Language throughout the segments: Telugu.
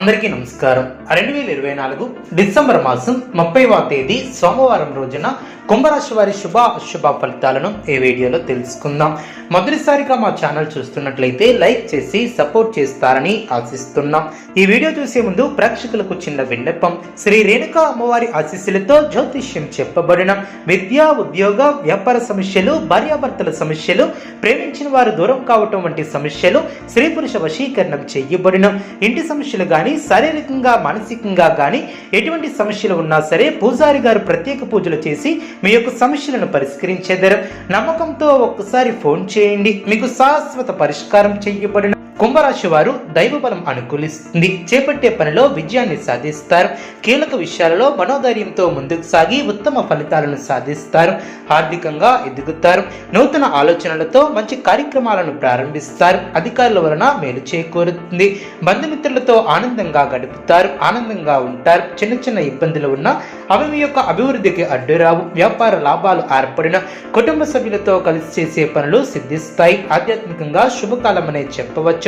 అందరికీ నమస్కారం. 2024 డిసెంబర్ మాసం 30వ తేదీ సోమవారం రోజున కుంభరాశి వారి శుభ అశుభ ఫలితాలను ఈ వీడియోలో తెలుసుకుందాం. మొదటిసారిగా మా ఛానల్ చూస్తున్నట్లయితే లైక్ చేసి సపోర్ట్ చేస్తారని ఆశిస్తున్నాం. ఈ వీడియో చూసే ముందు ప్రేక్షకులకు చిన్న విన్నపం. శ్రీ రేణుకా అమ్మవారి ఆశీస్సులతో జ్యోతిష్యం చెప్పబడిన విద్య, ఉద్యోగ, వ్యాపార సమస్యలు, భార్యాభర్తల సమస్యలు, ప్రేమించిన వారు దూరం కావటం వంటి సమస్యలు, స్త్రీ పురుష వశీకరణం చేయబడిన ఇంటి సమస్యలు గాని, శారీరకంగా మానసికంగా గాని ఎటువంటి సమస్యలు ఉన్నా సరే పూజారి గారు ప్రత్యేక పూజలు చేసి మీ యొక్క సమస్యలను పరిష్కరించేదారు. నమ్మకంతో ఒక్కసారి ఫోన్ చేయండి, మీకు శాశ్వత పరిష్కారం చేయబడిన. కుంభరాశి వారు దైవబలం అనుకూలిస్తుంది. చేపట్టే పనిలో విజయాన్ని సాధిస్తారు. కీలక విషయాలలో మనోధైర్యంతో ముందుకు సాగి ఉత్తమ ఫలితాలను సాధిస్తారు. ఆర్థికంగా ఎదుగుతారు. నూతన ఆలోచనలతో మంచి కార్యక్రమాలను ప్రారంభిస్తారు. అధికారుల వలన మేలు చేకూరుతుంది. బంధుమిత్రులతో ఆనందంగా గడుపుతారు. ఆనందంగా ఉంటారు. చిన్న చిన్న ఇబ్బందులు ఉన్నా అవి మీ యొక్క అభివృద్ధికి అడ్డురావు. వ్యాపార లాభాలు ఏర్పడిన కుటుంబ సభ్యులతో కలిసి చేసే పనులు సిద్ధిస్తాయి. ఆధ్యాత్మికంగా శుభకాలం అనే చెప్పవచ్చు.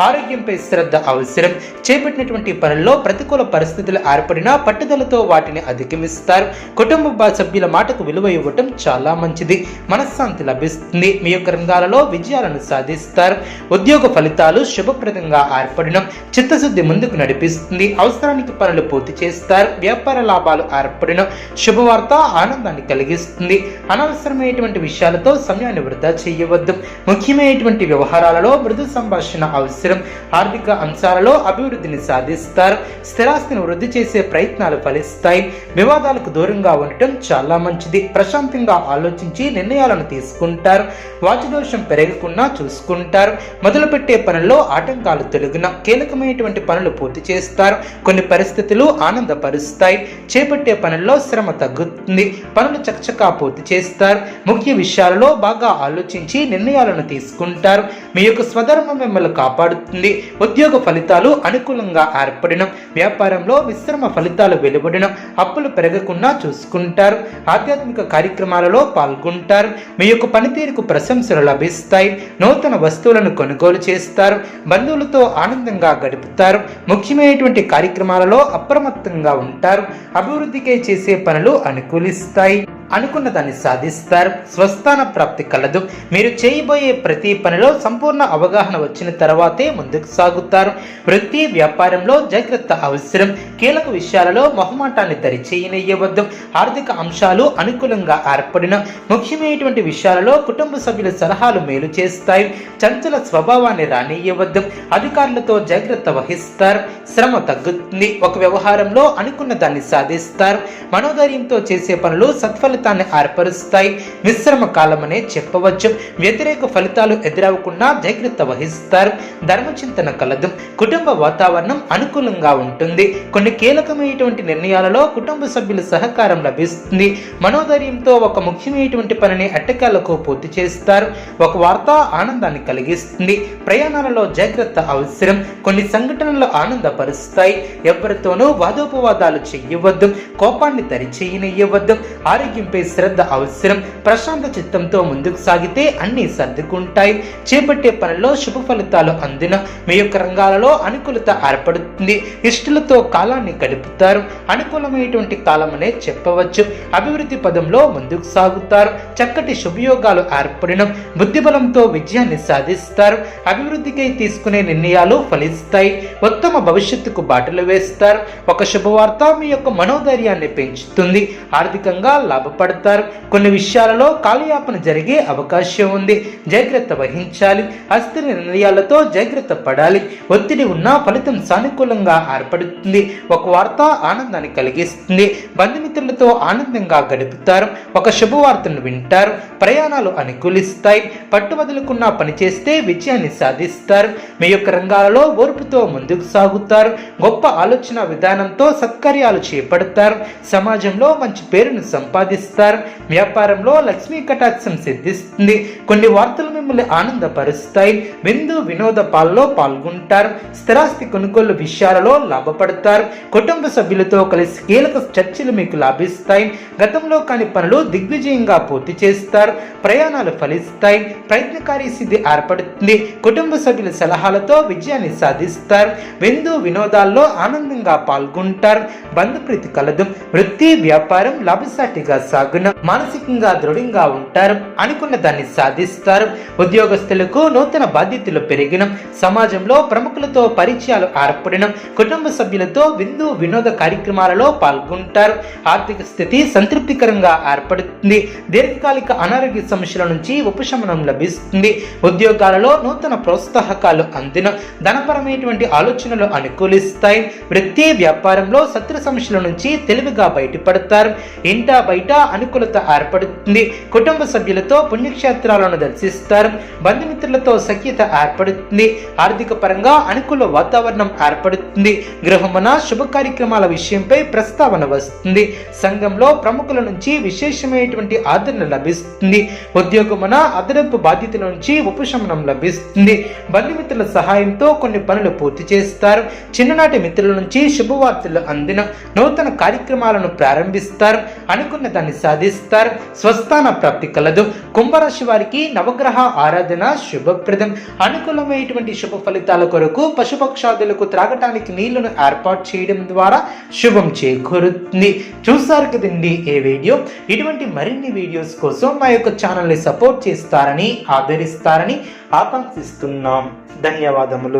ఆరోగ్యంపై శ్రద్ధ అవసరం. చేపట్టినటువంటి పనుల్లో ప్రతికూల పరిస్థితులు ఏర్పడినా పట్టుదలతో వాటిని అధిగమిస్తారు. కుటుంబ సభ్యుల మాటకు విలువ ఇవ్వటం చాలా మంచిది. మనశ్శాంతి లభిస్తుంది. మీ యొక్క రంగాలలో విజయాలను సాధిస్తారు. ఉద్యోగ ఫలితాలు శుభప్రదంగా ఏర్పడిన చిత్తశుద్ధి ముందుకు నడిపిస్తుంది. అవసరానికి పనులు పూర్తి చేస్తారు. వ్యాపార లాభాలు ఏర్పడిన శుభవార్త ఆనందాన్ని కలిగిస్తుంది. అనవసరమైనటువంటి విషయాలతో సమయాన్ని వృధా చేయవద్దు. ముఖ్యమైనటువంటి వ్యవహారాలలో మృదు సంభాషణ అవసరం. ఆర్థిక అంశాలలో అభివృద్ధిని సాధిస్తారు. స్థిరాస్తిని వృద్ధి చేసే ప్రయత్నాలు ఫలిస్తాయి. వివాదాలకు దూరంగా ఉండటం చాలా మంచిది. ప్రశాంతంగా ఆలోచించి నిర్ణయాలను తీసుకుంటారు. వాచదోషం పెరగకుండా చూసుకుంటారు. మొదలుపెట్టే పనుల్లో ఆటంకాలు తొలగిన కీలకమైనటువంటి పనులు పూర్తి చేస్తారు. కొన్ని పరిస్థితులు ఆనందపరుస్తాయి. చేపట్టే పనుల్లో శ్రమ తగ్గుతుంది. పనులు చకచకా పూర్తి చేస్తారు. ముఖ్య విషయాలలో బాగా ఆలోచించి నిర్ణయాలను తీసుకుంటారు. మీ యొక్క స్వధర్మం మిమ్మల్ని కాపాడుతుంది. ఉద్యోగ ఫలితాలు అనుకూలంగా ఏర్పడిన వ్యాపారంలో మిశ్రమ ఫలితాలు వెలువడిన అప్పులు పెరగకుండా చూసుకుంటారు. ఆధ్యాత్మిక కార్యక్రమాలలో పాల్గొంటారు. మీ యొక్క పనితీరుకు ప్రశంసలు లభిస్తాయి. నూతన వస్తువులను కొనుగోలు చేస్తారు. బంధువులతో ఆనందంగా గడుపుతారు. ముఖ్యమైనటువంటి కార్యక్రమాలలో అప్రమత్తంగా ఉంటారు. అభివృద్ధికే చేసే పనులు అనుకూలిస్తాయి. అనుకున్న దాన్ని సాధిస్తారు. స్వస్థాన ప్రాప్తి కలదు. మీరు చేయబోయే ప్రతి పనిలో సంపూర్ణ అవగాహన వచ్చిన తర్వాతే ముందుకు సాగుతారు. వృత్తి వ్యాపారంలో జాగ్రత్త అవసరం. కీలక విషయాలలో మొహమాటాన్ని దరిచేయనియ్యవద్దు. ఆర్థిక అంశాలు అనుకూలంగా ఏర్పడిన ముఖ్యమైనటువంటి విషయాలలో కుటుంబ సభ్యుల సలహాలు మేలు చేస్తాయి. చంచల స్వభావాన్ని రానియ్యవద్దు. అధికారులతో జాగ్రత్త వహిస్తారు. శ్రమ తగ్గుతుంది. ఒక వ్యవహారంలో అనుకున్న దాన్ని సాధిస్తారు. మనోధైర్యంతో చేసే పనులు సత్ఫలితాన్ని ఏర్పరుస్తాయి. మిశ్రమ కాలమనే చెప్పవచ్చు. వ్యతిరేక ఫలితాలు ఎదురవకుండా జాగ్రత్త వహిస్తారు. ధర్మచింతన కలదు. కుటుంబ వాతావరణం అనుకూలంగా ఉంటుంది. కొన్ని కీలకమైనటువంటి నిర్ణయాలలో కుటుంబ సభ్యుల సహకారం లభిస్తుంది. మనోధైర్యంతో ఒక ముఖ్యమైనటువంటి పనిని అట్టకాలకు పూర్తి చేస్తారు. ఒక వార్త ఆనందాన్ని కలిగిస్తుంది. ప్రయాణాలలో జాగ్రత్త అవసరం. కొన్ని సంఘటనలు ఆనందపరుస్తాయి. ఎవరితోనూ వాదోపవాదాలు చెయ్యవద్దు. కోపాన్ని దరిచేయనియ్యవద్దు. ఆరోగ్యంపై శ్రద్ధ అవసరం. ప్రశాంత చిత్తంతో ముందుకు సాగితే అన్ని సర్దుకుంటాయి. చేపట్టే పనుల్లో శుభ ఫలితాలు అందిన మీ యొక్క రంగాలలో అనుకూలత ఏర్పడుతుంది. ఇష్టలతో కాలాన్ని గడుపుతారు. అనుకూలమైనటువంటి కాలం అనే చెప్పవచ్చు. అభివృద్ధి పదంలో ముందుకు సాగుతారు. చక్కటి శుభయోగాలు ఏర్పడిన బుద్ధిబలంతో విజయాన్ని సాధిస్తారు. అభివృద్ధికై తీసుకునే నిర్ణయాలు ఫలిస్తాయి. ఉత్తమ భవిష్యత్తుకు బాటలు వేస్తారు. ఒక శుభవార్త మీ యొక్క మనోధైర్యాన్ని పెంచుతుంది. ఆర్థికంగా లాభపడతారు. కొన్ని విషయాలలో కాలయాపన జరిగే అవకాశం ఉంది. జాగ్రత్త వహించాలి. అస్థిర నిర్ణయాలతో జాగ్రత్త పడాలి. ఒత్తిడి ఉన్నా ఫలితం సానుకూలంగా ఏర్పడుతుంది. ఒక వార్త ఆనందాన్ని కలిగిస్తుంది. బంధుమిత్రులతో ఆనందంగా గడుపుతారు. ఒక శుభవార్తను వింటారు. ప్రయాణాలు అనుకూలిస్తాయి. పట్టువదులుకున్న పని చేస్తే విజయాన్ని సాధిస్తారు. మీ యొక్క రంగాలలో ఓర్పుతో ముందుకు సాగుతారు. గొప్ప ఆలోచన విధానంతో సత్కార్యాలు చేపడతారు. సమాజంలో మంచి పేరును సంపాదిస్తారు. సంపాదిస్తారు. వ్యాపారంలో లక్ష్మీ కటాక్షం సిద్ధిస్తుంది. కొన్ని వార్తలు మిమ్మల్ని ఆనందపరుస్తాయి. విందు వినోదాల్లో పాల్గొంటారు. స్థిరాస్తి కొనుగోలు విషయాలలో లాభపడతారు. కుటుంబ సభ్యులతో కలిసి కీలక చర్చలు మీకు లాభిస్తాయి. గతంలో కాని పనులు దిగ్విజయంగా పూర్తి చేస్తారు. ప్రయాణాలు ఫలిస్తాయి. ప్రయత్నకారి సిద్ధి ఏర్పడుతుంది. కుటుంబ సభ్యుల సలహాలతో విజయాన్ని సాధిస్తారు. విందు వినోదాల్లో ఆనందంగా పాల్గొంటారు. బంధుప్రీతి కలదు. వృత్తి వ్యాపారం లాభసాటిగా సాగును. మానసికంగా దృఢంగా ఉంటారు. అనుకున్న దాన్ని సాధిస్తారు. ఉద్యోగస్తులకు నూతన బాధ్యతలు పెరిగిన. సమాజంలో ప్రముఖులతో పరిచయాలు ఏర్పడిన. కుటుంబ సభ్యులతో విందు వినోద కార్యక్రమాలలో పాల్గొంటారు. ఆర్థిక స్థితి సంతృప్తికరంగా ఏర్పడుతుంది. దీర్ఘకాలిక అనారోగ్య సమస్యల నుంచి ఉపశమనం లభిస్తుంది. ఉద్యోగాలలో నూతన ప్రోత్సాహకాలు అందిన. ధనపరమైనటువంటి ఆలోచనలు అనుకూలిస్తాయి. వృత్తి వ్యాపారంలో శత్రు సమస్యల నుంచి తెలివిగా బయటపడతారు. ఇంట బయట అనుకూలత ఏర్పడుతుంది. కుటుంబ సభ్యులతో పుణ్యక్షేత్రాలను దర్శిస్తారు. బంధుమిత్రులతో సఖ్యత ఏర్పడుతుంది. ఆర్థిక పరంగా అనుకూల వాతావరణం ఏర్పడుతుంది. గృహమున శుభ కార్యక్రమాల విషయంపై ప్రస్తావన వస్తుంది. సంఘంలో ప్రముఖుల నుంచి విశేషమైనటువంటి ఆదరణ లభిస్తుంది. ఉద్యోగమున అదనపు బాధ్యతల నుంచి ఉపశమనం లభిస్తుంది. బంధుమిత్రుల సహాయంతో కొన్ని పనులు పూర్తి చేస్తారు. చిన్ననాటి మిత్రుల నుంచి శుభవార్తలు అందిన. నూతన కార్యక్రమాలను ప్రారంభిస్తారు. అనుకున్న దాన్ని సాధిస్తారు. స్వస్థాన ప్రాప్తి కలదు. కుంభరాశి వారికి నవగ్రహ ఆరాధన శుభప్రదం. అనుకూలమైనటువంటి శుభ ఫలితాల కొరకు పశుపక్షాదులకు త్రాగటానికి నీళ్లను ఏర్పాటు చేయడం ద్వారా శుభం చేకూరుతుంది. చూసారు కదండి ఈ వీడియో. ఇటువంటి మరిన్ని వీడియోస్ కోసం మా యొక్క ఛానల్ని సపోర్ట్ చేస్తారని ఆదరిస్తారని ఆకాంక్షిస్తున్నాం. ధన్యవాదములు.